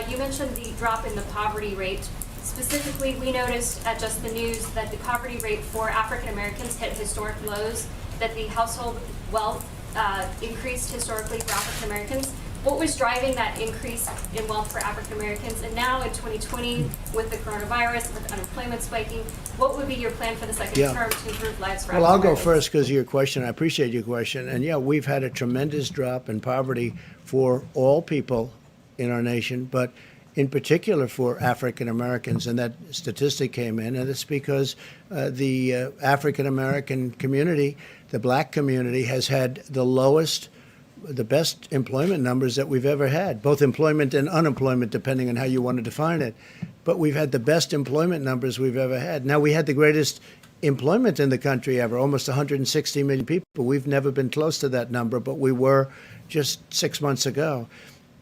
S9: you mentioned the drop in the poverty rate. Specifically, we noticed at Just the News that the poverty rate for African Americans hit historic lows, that the household wealth increased historically for African Americans. What was driving that increase in wealth for African Americans? And now in 2020, with the coronavirus, with unemployment spiking, what would be your plan for the second
S1: Yeah.
S9: term to improve lives for
S1: Well, I'll go
S9: African Americans?
S1: first because of your question. I appreciate your question. And yeah, we've had a tremendous drop in poverty for all people in our nation, but in particular for African Americans. And that statistic came in, and it's because the African American community, the black community, has had the lowest the best employment numbers that we've ever had, both employment and unemployment, depending on how you want to define it. But we've had the best employment numbers we've ever had. Now, we had the greatest employment in the country ever, almost 160 million people. We've never been close to that number, but we were just 6 months ago.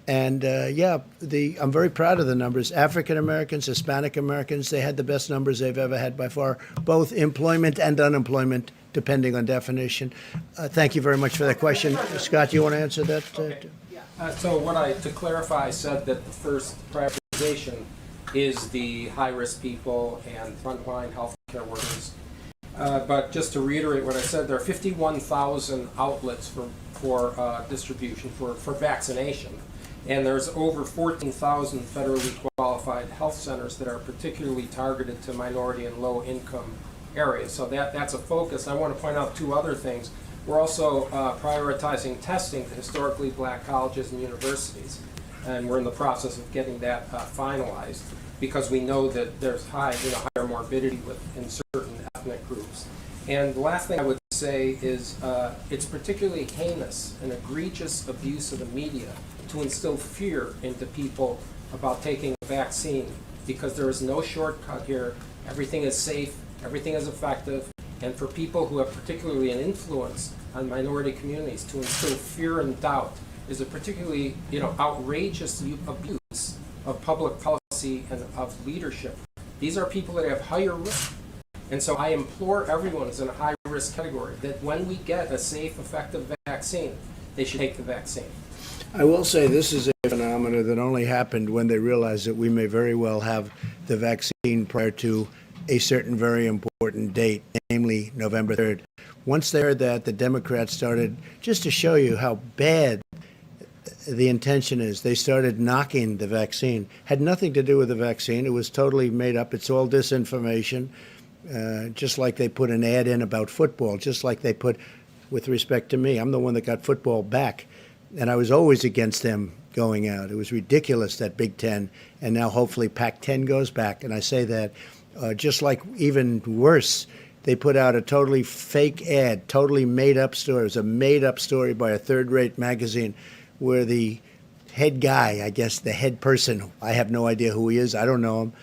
S1: And I'm very proud of the numbers. African Americans, Hispanic Americans, they had the best numbers they've ever had by far, both employment and unemployment, depending on definition. Thank you very much for that question. Scott, you want to answer that?
S2: To clarify, I said that the first prioritization is the high-risk people and frontline healthcare workers. But just to reiterate what I said, there are 51,000 outlets for distribution, for vaccination. And there's over 14,000 federally qualified health centers that are particularly targeted to minority and low-income areas. So that's a focus. I want to point out two other things. We're also prioritizing testing to historically black colleges and universities. And we're in the process of getting that finalized because we know that there's higher morbidity in certain ethnic groups. And the last thing I would say is it's particularly heinous and egregious abuse of the media to instill fear into people about taking a vaccine, because there is no shortcut here. Everything is safe, everything is effective, and for people who have particularly an influence on minority communities to instill fear and doubt is a particularly outrageous abuse of public policy and of leadership. These are people that have higher risk. And so I implore everyone who's in a high-risk category that when we get a safe, effective vaccine, they should take the vaccine.
S1: I will say this is a phenomenon that only happened when they realized that we may very well have the vaccine prior to a certain very important date, namely November 3rd. Once they heard that, the Democrats started, just to show you how bad the intention is, they started knocking the vaccine. Had nothing to do with the vaccine. It was totally made up. It's all disinformation. Just like they put an ad in about football, just like they put, with respect to me, I'm the one that got football back. And I was always against them going out. It was ridiculous, that Big Ten. And now hopefully Pac-10 goes back. And I say that just like even worse, they put out a totally fake ad, totally made-up story. It was a made-up story by a third-rate magazine where the head guy, I guess the head person, I have no idea who he is, I don't know him,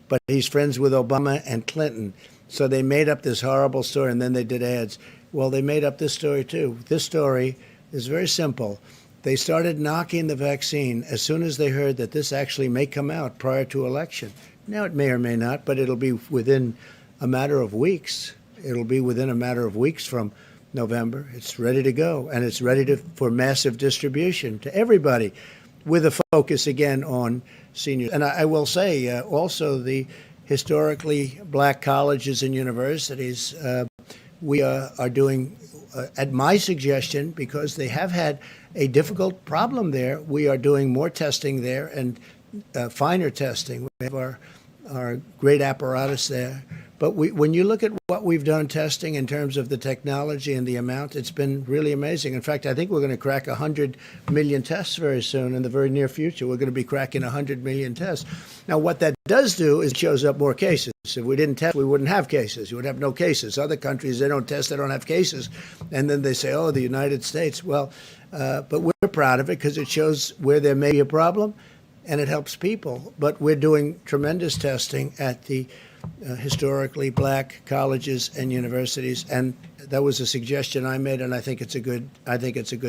S1: but he's friends with Obama and Clinton. So they made up this horrible story, and then they did ads. Well, they made up this story, too. This story is very simple. They started knocking the vaccine as soon as they heard that this actually may come out prior to election. Now, it may or may not, but it'll be within a matter of weeks. It'll be within a matter of weeks from November. It's ready to go, and it's ready for massive distribution to everybody, with a focus, again, on seniors. And I will say, also, the historically black colleges and universities, we are doing, at my suggestion, because they have had a difficult problem there, we are doing more testing there and finer testing. We have our great apparatus there. But when you look at what we've done testing in terms of the technology and the amount, it's been really amazing. In fact, I think we're going to crack 100 million tests very soon in the very near future. We're going to be cracking 100 million tests. Now, what that does do is it shows up more cases. If we didn't test, we wouldn't have cases. You would have no cases. Other countries, they don't test, they don't have cases. And then they say, oh, the United States. Well, but we're proud of it because it shows where there may be a problem and it helps people. But we're doing tremendous testing at the historically black colleges and universities, and that was a suggestion I made, and I think it's a good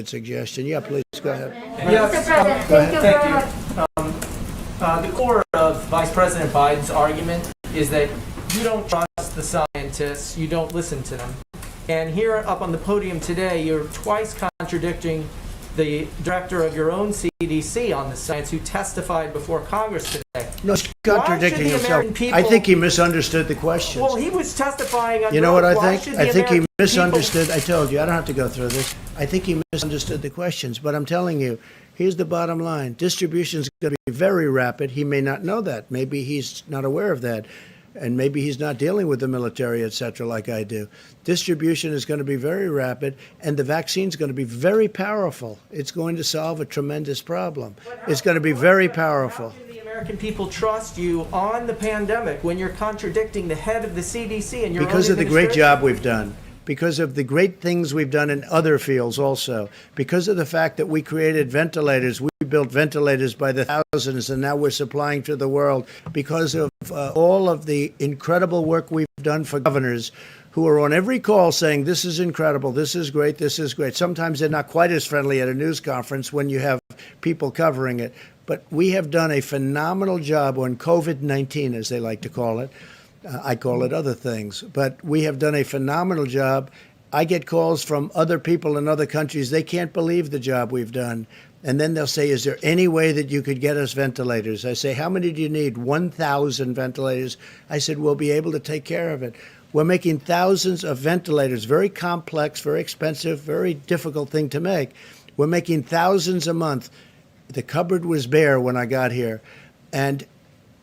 S1: suggestion. Yeah, please go ahead.
S12: Yes,
S4: Mr. President,
S12: thank you. The core of Vice President Biden's argument is that you don't trust the scientists, you don't listen to them. And here up on the podium today, you're twice contradicting the director of your own CDC on the science who testified before Congress today.
S1: No, he's contradicting himself. I think he misunderstood the questions.
S12: Well, he was testifying on.
S1: You know what I think? I think he misunderstood. I told you, I don't have to go through this. I think he misunderstood the questions. But I'm telling you, here's the bottom line. Distribution is going to be very rapid. He may not know that. Maybe he's not aware of that. And maybe he's not dealing with the military, et cetera, like I do. Distribution is going to be very rapid, and the vaccine is going to be very powerful. It's going to solve a tremendous problem. It's going to be very powerful.
S12: How can the American people trust you on the pandemic when you're contradicting the head of the CDC and your
S1: Because
S12: own
S1: of the great
S12: administration?
S1: job we've done. because of the great things we've done in other fields also, because of the fact that we created ventilators. We built ventilators by the thousands, and now we're supplying to the world, because of all of the incredible work we've done for governors who are on every call saying, this is incredible, this is great, this is great. Sometimes they're not quite as friendly at a news conference when you have people covering it. But we have done a phenomenal job on COVID-19, as they like to call it. I call it other things. But we have done a phenomenal job. I get calls from other people in other countries. They can't believe the job we've done. And then they'll say, is there any way that you could get us ventilators? I say, how many do you need? 1,000 ventilators. I said, we'll be able to take care of it. We're making thousands of ventilators, very complex, very expensive, very difficult thing to make. We're making thousands a month. The cupboard was bare when I got here. And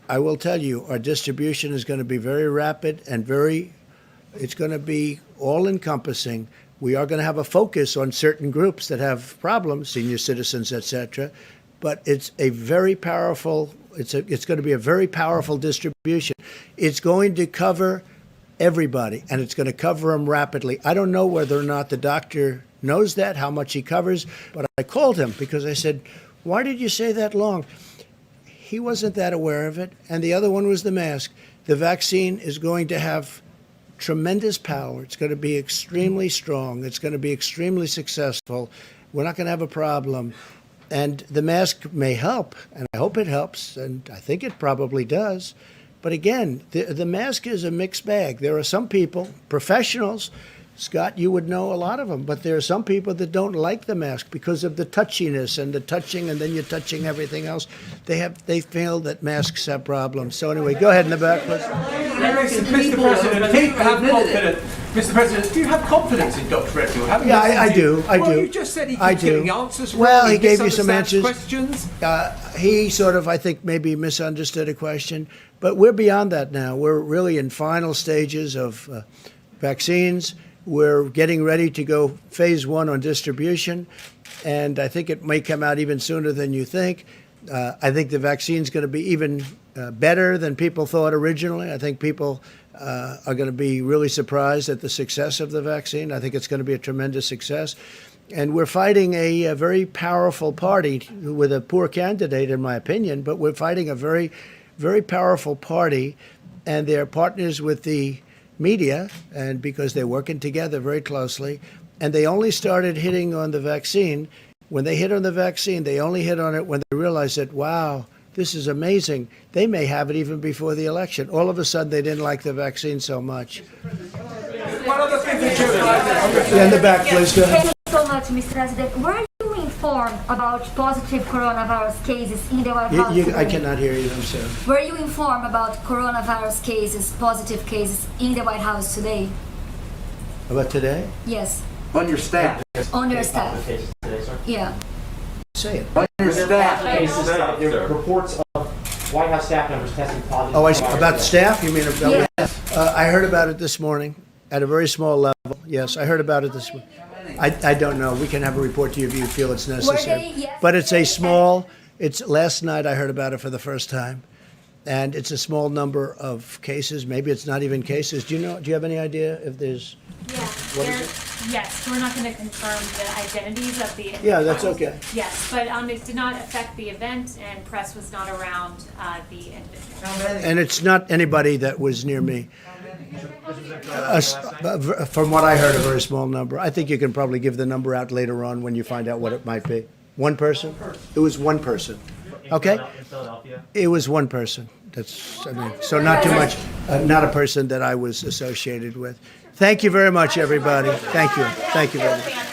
S1: I will tell you, our distribution is going to be very rapid and it's going to be all-encompassing. We are going to have a focus on certain groups that have problems, senior citizens, etc. But it's a very powerful, it's going to be a very powerful distribution. It's going to cover everybody, and it's going to cover them rapidly. I don't know whether or not the doctor knows that, how much he covers, but I called him because I said, why did you say that long? He wasn't that aware of it. And the other one was the mask. The vaccine is going to have tremendous power. It's going to be extremely strong. It's going to be extremely successful. We're not going to have a problem. And the mask may help, and I hope it helps, and I think it probably does. But again, the mask is a mixed bag. There are some people, professionals, Scott, you would know a lot of them, but there are some people that don't like the mask because of the touchiness and the touching, and then you're touching everything else. They feel that masks have problems. So anyway, go ahead in the back, please.
S11: Mr. President, do you have confidence in Dr. Redfield?
S1: Yeah, I do.
S11: Well, you just said he keeps getting answers wrong.
S1: Well, he gave you some answers.
S11: Questions.
S1: He sort of, I think, maybe misunderstood a question. But we're beyond that now. We're really in final stages of vaccines. We're getting ready to go phase 1 on distribution. And I think it may come out even sooner than you think. I think the vaccine's going to be even better than people thought originally. I think people are going to be really surprised at the success of the vaccine. I think it's going to be a tremendous success. And we're fighting a very powerful party with a poor candidate, in my opinion, but we're fighting a very, very powerful party, and they're partners with the media, and because they're working together very closely. And they only started hitting on the vaccine. When they hit on the vaccine, they only hit on it when they realized that, wow, this is amazing. They may have it even before the election. All of a sudden, they didn't like the vaccine so much. Yeah, in the back, please. Go ahead.
S13: Thank you so much, Mr. President. Were you informed about positive coronavirus cases in the White House?
S1: I cannot hear you, I'm sorry.
S13: Were you informed about coronavirus cases, positive cases in the White House today?
S1: About today?
S13: Yes.
S12: On your staff.
S13: On your staff. Yeah.
S1: Say it.
S12: On your staff.
S10: There are reports of White House staff members testing positive.
S1: Oh, about staff? You mean about?
S13: Yes.
S1: I heard about it this morning at a very small level. Yes, I heard about it this morning. I don't know. We can have a report to you if you feel it's necessary. But it's a small. Last night I heard about it for the first time, and it's a small number of cases. Maybe it's not even cases. Do you have any idea if there's?
S8: Yes, we're not going to confirm the identities of the individuals.
S1: Yeah, that's okay.
S8: Yes, but it did not affect the event, and press was not around the individual.
S1: And it's not anybody that was near me. From what I heard, a very small number. I think you can probably give the number out later on when you find out what it might be. One person? It was one person. Okay?
S10: In Philadelphia?
S1: It was one person. So not too much. Not a person that I was associated with. Thank you very much, everybody. Thank you. Thank you very much.